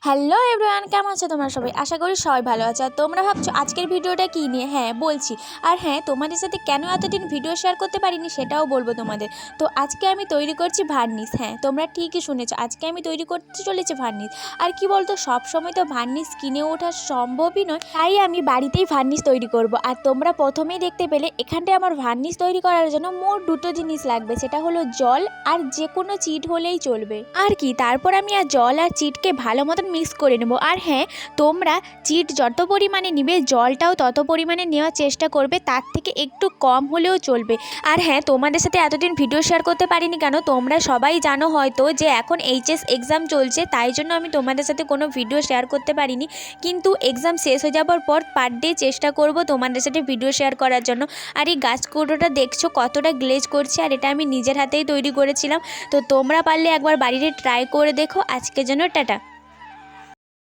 Hello everyone, কেমন আছো তোমরা সবাই? আশা করি সবাই ভালো আছে। আর তোমরা ভাবছো আজকের ভিডিওটা কী নিয়ে? হ্যাঁ বলছি। আর হ্যাঁ, তোমাদের সাথে কেন এতদিন ভিডিও শেয়ার করতে পারিনি সেটাও বলবো তোমাদের। তো আজকে আমি তৈরি করছি ভার্নিশ। হ্যাঁ, তোমরা ঠিকই শুনেছো, আজকে আমি তৈরি করতে চলেছি ভার্নিশ। আর কি বলতো, সবসময় তো ভার্নিশ কিনে ওঠা সম্ভবই নয়, তাই আমি বাড়িতেই ভার্নিশ তৈরি করব। আর তোমরা প্রথমেই দেখতে পেলে এখানটায় আমার ভার্নিশ তৈরি করার জন্য মোট দুটো জিনিস লাগবে, সেটা হলো জল আর যে কোনো চিট হলেই চলবে। আর কি, তারপর আমি জল আর চিটকে ভালো মতন মিক্স করে নেব। আর হ্যাঁ, তোমরা চিট যত পরিমাণে নিবে জলটাও তত পরিমাণে নেওয়ার চেষ্টা করবে, তার থেকে একটু কম হলেও চলবে। আর হ্যাঁ, তোমাদের সাথে এতদিন ভিডিও শেয়ার করতে পারিনি কেন, তোমরা সবাই জানো হয়তো যে এখন এইচএস এক্সাম চলছে, তাই জন্য আমি তোমাদের সাথে কোনো ভিডিও শেয়ার করতে পারিনি। কিন্তু এক্সাম শেষ হয়ে যাওয়ার পর পার ডে চেষ্টা করব তোমাদের সাথে ভিডিও শেয়ার করার জন্য। আর এই গাছ কৌটোটা দেখছো কতটা গ্লেজ করছে, আর এটা আমি নিজের হাতেই তৈরি করেছিলাম। তো তোমরা পারলে একবার বাড়িতে ট্রাই করে দেখো। আজকের জন্য টাটা।